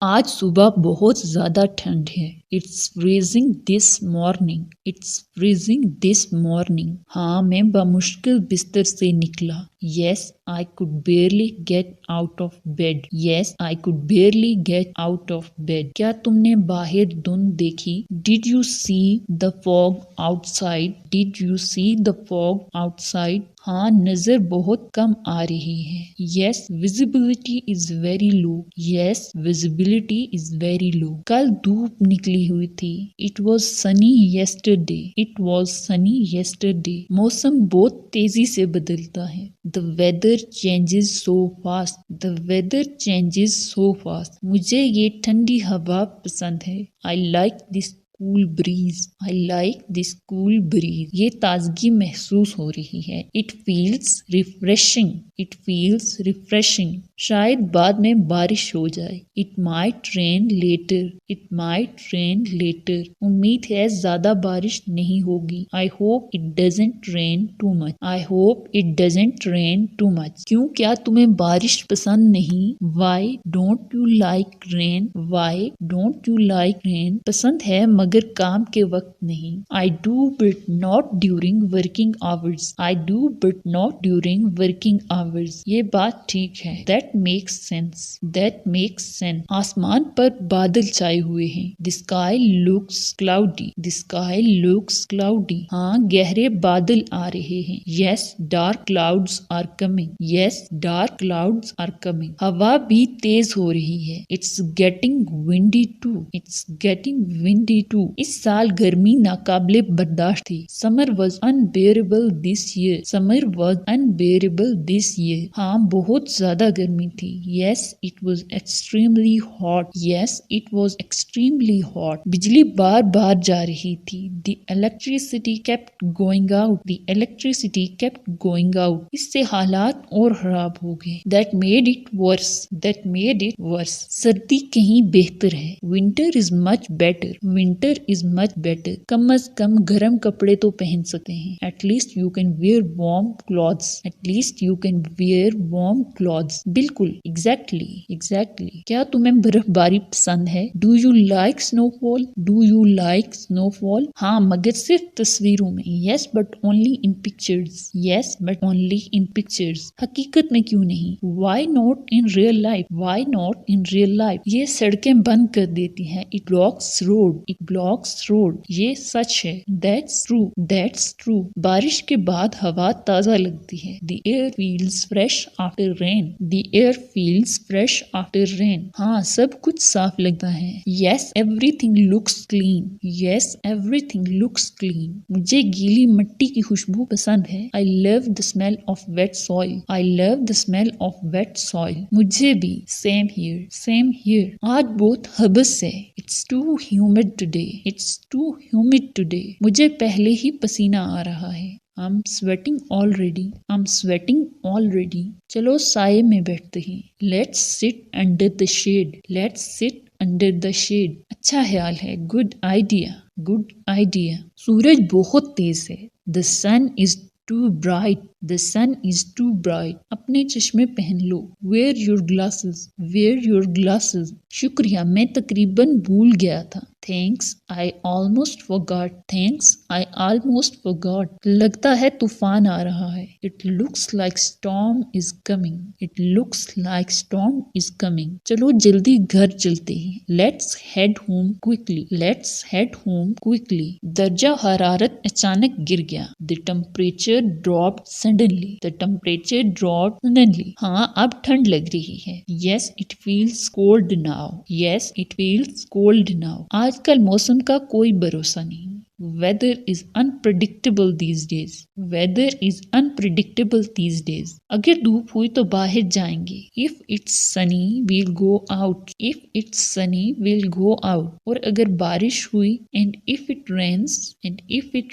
आज सुबह बहुत ज्यादा ठंड है। It's freezing this morning. It's freezing this morning. हाँ, मैं बमुश्किल बिस्तर से निकला। Yes, I could barely get out of bed. Yes, I could barely get out of bed. क्या तुमने बाहर धुंध देखी? Did you see the fog outside? Did you see the fog outside? हाँ, नजर बहुत कम आ रही है। Yes, visibility is very low. Yes, visibility is very low. कल धूप निकली हुई थी। It was sunny yesterday. It was sunny yesterday. मौसम बहुत तेजी से बदलता है। The weather changes so fast. The weather changes so fast. मुझे ये ठंडी हवा पसंद है। I like this cool breeze. I like this cool breeze. ये ताजगी महसूस हो रही है। It feels refreshing. It feels refreshing. शायद बाद में बारिश हो जाए। It might rain later. It might rain later. उम्मीद है ज्यादा बारिश नहीं होगी। I hope it doesn't rain too much. I hope it doesn't rain too much. क्यों, क्या तुम्हें बारिश पसंद नहीं? Why don't you like rain? Why don't you like rain? पसंद है मगर काम के वक्त नहीं। I do but not during working hours. I do but not during working hours. ये बात ठीक है। That makes sense. That makes sense. आसमान पर बादल छाए हुए हैं। The sky looks cloudy. The sky looks cloudy. हाँ, गहरे बादल आ रहे हैं। Yes, dark clouds are coming. Yes, dark clouds are coming. हवा भी तेज हो रही है। It's getting windy too. It's getting windy too. इस साल गर्मी नाकाबिले बर्दाश्त थी। Summer was unbearable this year. Summer was unbearable this year. हाँ, बहुत ज्यादा गर्मी थी। Yes, it was extremely hot. Yes, it was extremely hot. बिजली बार बार जा रही थी। The electricity kept going out. The electricity kept going out. इससे हालात और खराब हो गए। That made it worse. That made it worse. सर्दी कहीं बेहतर है। Winter is much better. Winter is much better. कम से कम गर्म कपड़े तो पहन सकते हैं। At least you can wear warm clothes. At least you can wear warm clothes. बिल्कुल, exactly, exactly. क्या तुम्हें बर्फबारी पसंद है? Do you like snowfall? Do you like snowfall? हाँ, मगर सिर्फ तस्वीरों में। Yes, but only in pictures. Yes, but only in pictures. हकीकत में क्यों नहीं? Why not in real life? Why not in real life? ये सड़कें बंद कर देती हैं। It blocks road. It blocks road. ये सच है। That's true. That's true. बारिश के बाद हवा ताजा लगती है। The air feels fresh after rain. The air feels fresh after rain. हाँ, सब कुछ साफ लगता है। Yes, everything looks clean. Yes, everything looks clean. मुझे गीली मिट्टी की खुशबू पसंद है। I love the smell of wet soil. I love the smell of wet soil. मुझे भी। Same here. Same here. आज बहुत हबस है। It's too humid today. It's too humid today. मुझे पहले ही पसीना आ रहा है। I'm sweating already. I'm sweating already. चलो साये में बैठते हैं। Let's sit under the shade. Let's sit under the shade. अच्छा ख्याल है। Good idea. Good idea. सूरज बहुत तेज है। The sun is too bright. The sun is too bright. अपने चश्मे पहन लो। Wear your glasses. Wear your glasses. शुक्रिया, मैं तकरीबन भूल गया था। Thanks, I almost forgot. Thanks, I almost forgot. लगता है तूफान आ रहा है। It looks like storm is coming. It looks like storm is coming. चलो जल्दी घर चलते हैं। Let's head home quickly. Let's head home quickly. दर्जा हरारत अचानक गिर गया। The temperature dropped suddenly. The temperature dropped suddenly. हाँ, अब ठंड लग रही है। Yes, it feels cold now. Yes, it feels cold now. आजकल मौसम का कोई भरोसा नहीं। Weather is unpredictable these days. Weather is unpredictable these days. अगर धूप हुई तो बाहर जाएंगे। If it's sunny, we'll go out. If it's sunny, we'll go out. और अगर बारिश हुई and if it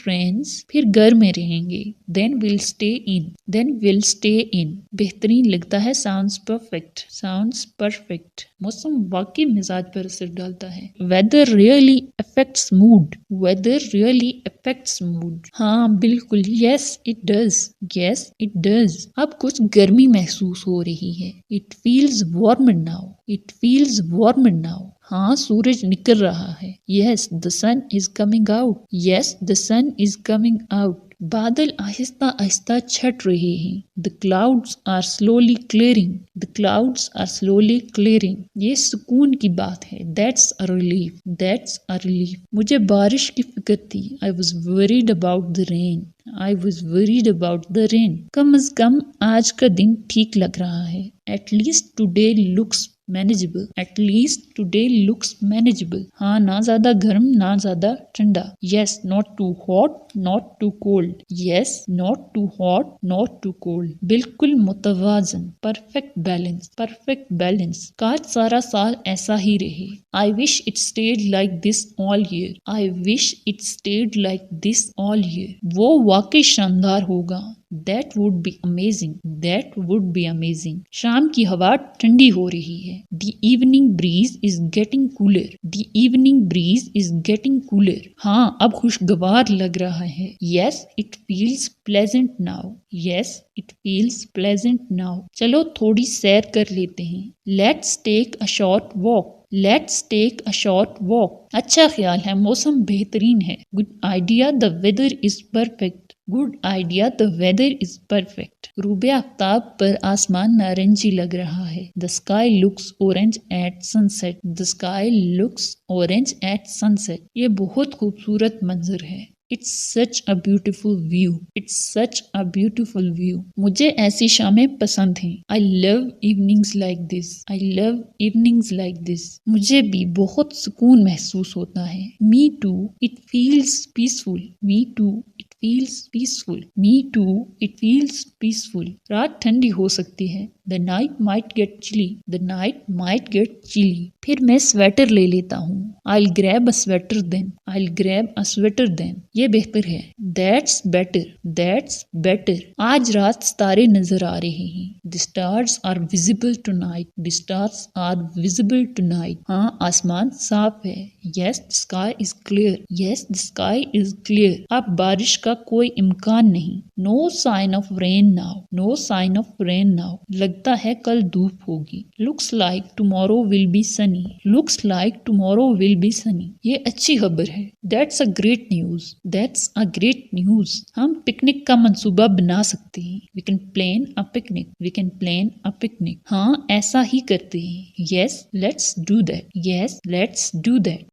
rains, फिर घर में रहेंगे। Then we'll stay in. Then we'll stay in. बेहतरीन लगता है। Sounds perfect. Sounds perfect. मौसम वाकई मिजाज पर असर डालता है। Weather really affects mood, weather really affects mood. हाँ बिल्कुल, yes it does, yes it does. अब कुछ गर्मी महसूस हो रही है। It feels warm now, it feels warm now. हाँ सूरज निकल रहा है। Yes the sun is coming out, yes the sun is coming out. बादल आहिस्ता आहिस्ता छट रहे हैं। The clouds are slowly clearing, the clouds are slowly clearing. ये सुकून की बात है। That's a relief, that's a relief. मुझे बारिश की फिक्र थी। I was worried about the rain, I was worried about the rain. कम अज कम आज का दिन ठीक लग रहा है। At least today looks manageable, at least today looks manageable. हाँ ना ज्यादा गर्म ना ज्यादा ठंडा। Yes not too hot not too cold, yes not too hot not too cold. बिल्कुल मुतवाजन, परफेक्ट बैलेंस, परफेक्ट बैलेंस। काश सारा साल ऐसा ही रहे। I wish it stayed like this all year, I wish it stayed like this all year. वो वाकई शानदार होगा। That would be amazing, that would be amazing। शाम की हवा ठंडी हो रही है। The evening breeze is getting cooler, the evening breeze is getting cooler। हाँ अब खुशगवार लग रहा है। Yes it feels pleasant now, yes it feels pleasant now। चलो थोड़ी सैर कर लेते हैं। Let's take a short walk, let's take a short walk. अच्छा ख्याल है, मौसम बेहतरीन है। Good idea the weather is perfect, good idea the weather is perfect. रूबे आफ्ताब पर आसमान नारंगी लग रहा है। The sky looks orange at sunset, the sky looks orange at sunset. ये बहुत खूबसूरत मंजर है। It's such a beautiful view, it's such a beautiful view। मुझे ऐसी शामें पसंद हैं। I love evenings like this, I love evenings like this। मुझे भी बहुत सुकून महसूस होता है। Me too, it feels peaceful, me too it feels peaceful, me too it feels peaceful। रात ठंडी हो सकती है। The night might get chilly, the night might get chilly। फिर मैं स्वेटर ले लेता हूँ। I'll grab a sweater then, I'll grab a sweater then। ये बेहतर है। That's better, that's better। आज रात सितारे नजर आ रहे हैं। The stars are visible tonight, the stars are visible tonight। हाँ आसमान साफ है। Yes the sky is clear, yes the sky is clear। अब बारिश का कोई इम्कान नहीं। No sign of rain now, no sign of rain now। लगता है कल धूप होगी। Looks like tomorrow will be sunny, looks like tomorrow will be sunny। ये अच्छी खबर है। That's a great news, that's a great news। हम पिकनिक का मंसूबा बना सकते हैं। We can plan a picnic, we can plan a picnic। हाँ ऐसा ही करते हैं। Yes let's do that, yes let's do that।